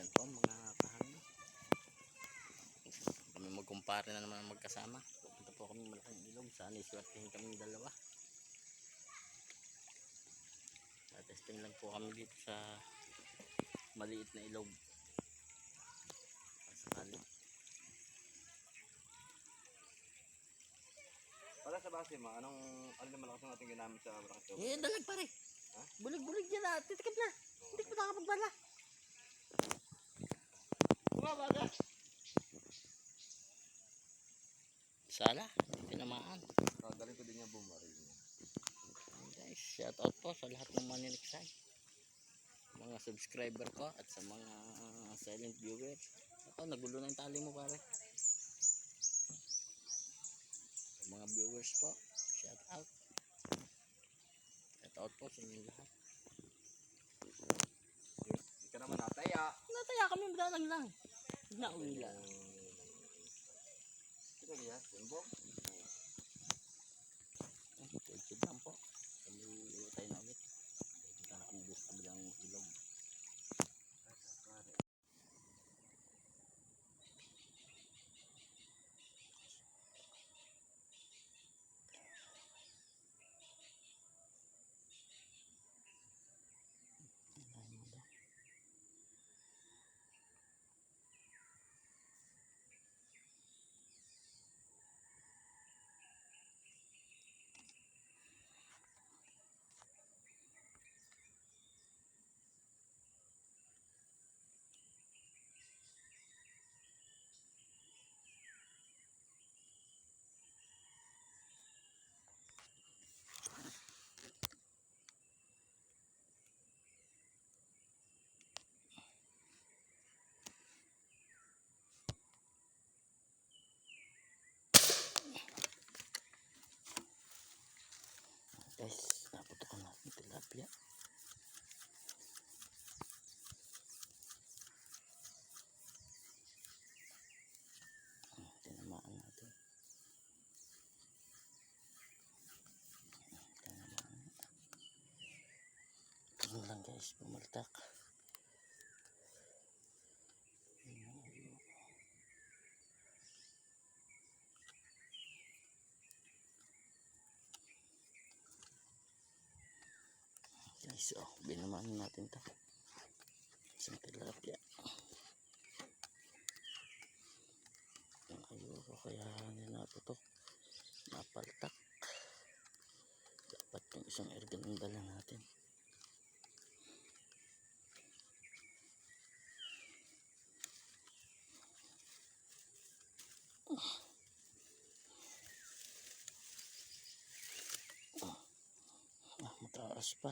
Yan po mga kahangin. Kami magkumpare na naman magkasama. Pupunta po kami malaking ilog. Sana iswertihin kami dalawa. Testing lang po kami dito sa maliit na ilog. Pasakali. Para sa base mo, ano naman lakas ng ating ginamit sa Barangay? Dalag pare. Ha? Bulig-bulig yan na. Titikip na. Hindi ko nakapagbala. Baga. Sala, tinamaan. Dali ko din niya bumaril. Guys, shout out po sa lahat ng maniniksay. Mga subscriber ko at sa mga silent viewers. Ako, nagulo na yung tali mo pare. Sa mga viewers po, shout out. Shout out po sa inyo lahat. Hindi ka naman nataya. Nataya kami madalang lang. Nauwi lang. Ito niya, simbong. Chill lang po. Kami tayo na ulit. Punta na kami doon sa kabilang ilog. Guys, naputokan natin tilapia. Tinamaan natin. Ito lang guys, pumaltak. Guys, binamaan natin ito. Isang tilapia. Ayoko kaya hindi naputok. Napaltak. Dapat yung isang ergan ang dala natin. Mataas pa.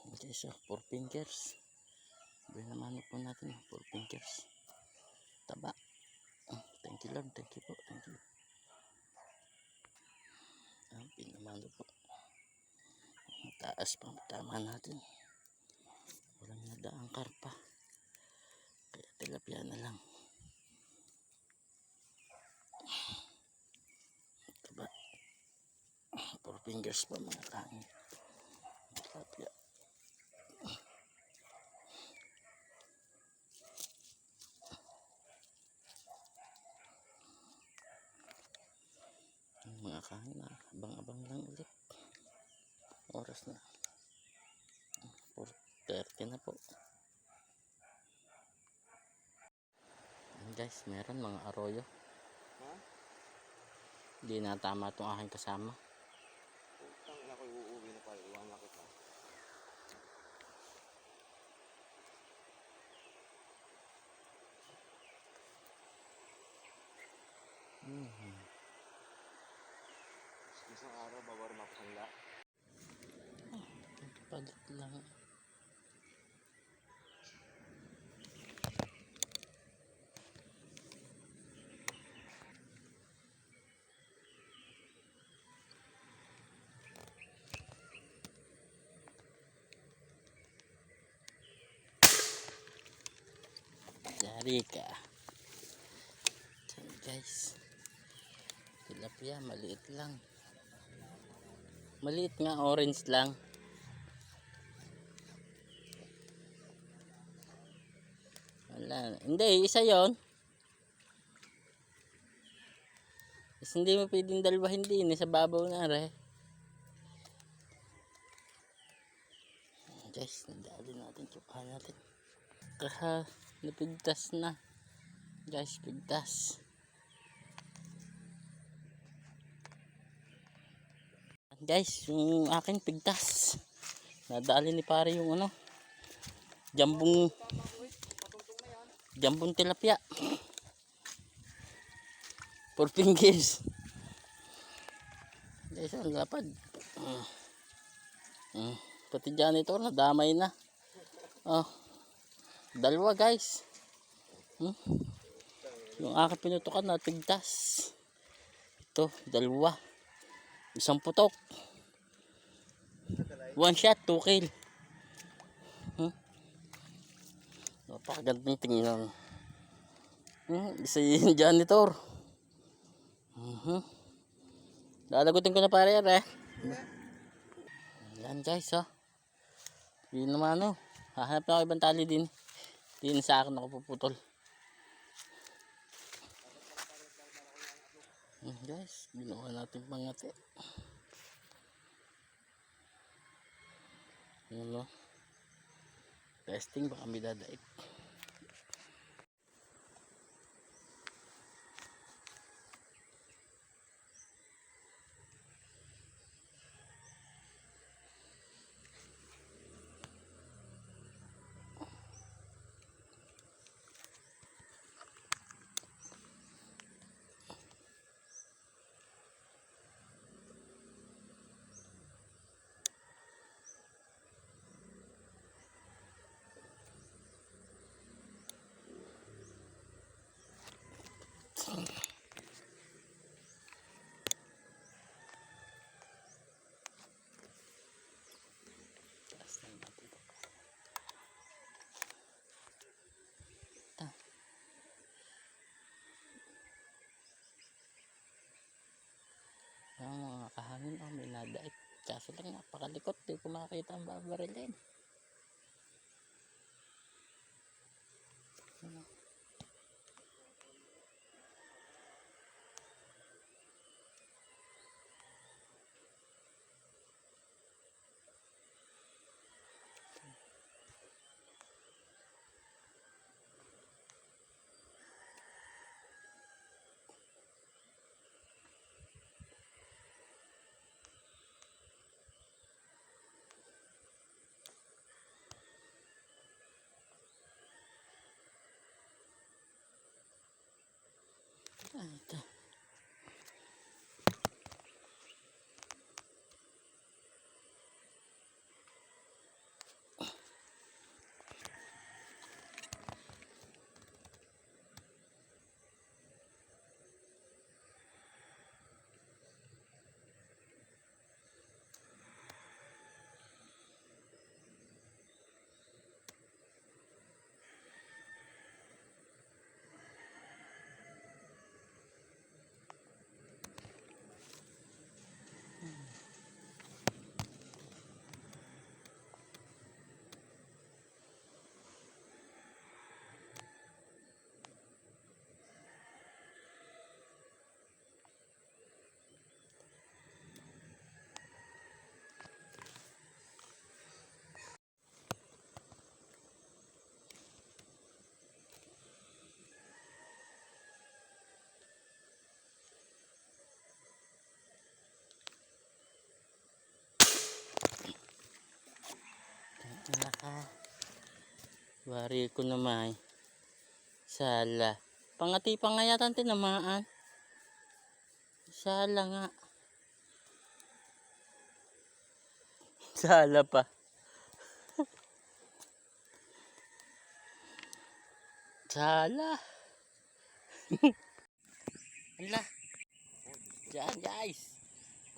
Okay, so 4 fingers. Binamaan po natin 4 fingers. Taba. Thank you Lord, thank you po, thank you. Binamaan po. Mataas pa, tama natin. Walang nadaang karpa. Kaya tilapia na lang. Taba. 4 fingers pa mga kain. Tilapia. Mga kain na, abang-abang lang ulit. Oras na 4:30 na po. Guys, meron mga arroyo. Hindi na tama itong aking kasama. Utang na ko, uuwi na pala. Iwan na kita. Isang araw, babar na ako sangla. Palit lang. Yari ka. Guys, tilapia maliit lang, maliit nga, orange lang. Wala. Hindi, isa yon. Kasi hindi mo pwedeng dalawahin din sa babaw na re. Guys, nadali natin. Tsukahan natin. Napigtas na. Guys, pigtas. Guys, yung akin pigtas. Nadali ni pare yung ano. Jambong tilapia. 4 fingers. Guys, ang lapad. Pati janitor na damay na. Oh, dalawa guys. Yung aking pinutukan na tigtas. Ito, dalawa. Isang putok. 1 shot, 2 kill. Napakagandang tingnan. Isa yung janitor. Lalagutin ko na pare yan eh. Yan guys oh. Yun naman oh. Hahanap na ako ibang tali din. Din sa akin ako puputol. Guys, ginawa natin pangati. Ano? Testing baka may dadait. Ang mga kahangin oh, may nadait. Kaso lang napakalikot. Di ko makakita ang babarilin. Ito. Wari ko naman. Sala. Pangati pa nga yata tinamaan. Sala nga. Sala pa. Sala. Ala. Diyan guys.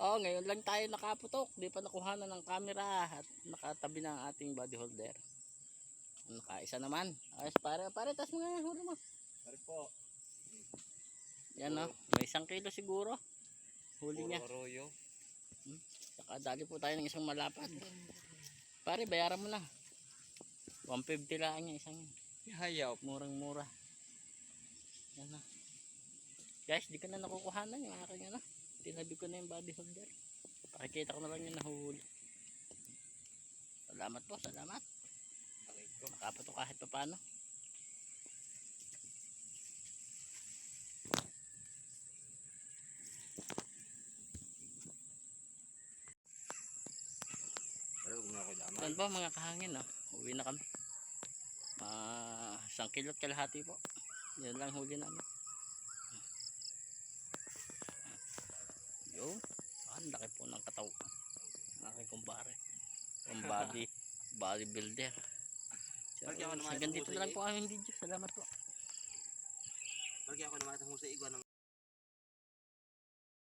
Oh, ngayon lang tayo nakaputok. Di pa nakuhanan ng camera at nakatabi na ang ating body holder. Nakaisa naman. Ayos pare, tas mga huli mo. Pare po. Yan no, may 1 kilo siguro. Huli niya. Arroyo. Saka dali po tayo ng isang malapad. Pare, bayaran mo na. 150 lang niya isang. Hayaw. Murang-mura. Yan na. Guys, di ko na nakukuhanan yung aking ano. Tinabi ko na yung body holder. Pakikita ko na lang yung nahuhuli. Salamat po, salamat. Nakapatok kahit pa paano. Pero huwag na ako damay. Yan po mga kahangin, no? Uwi na kami. 1 kilot kalahati po. Yan lang huli namin. Yung, ang laki po ng kataw. Ang aking kumpare. Ang bodybuilder. So, Lagyan ko naman hanggang itong dito na lang po ang aming video. Salamat po. Lagyan ko naman itong husay igwa ng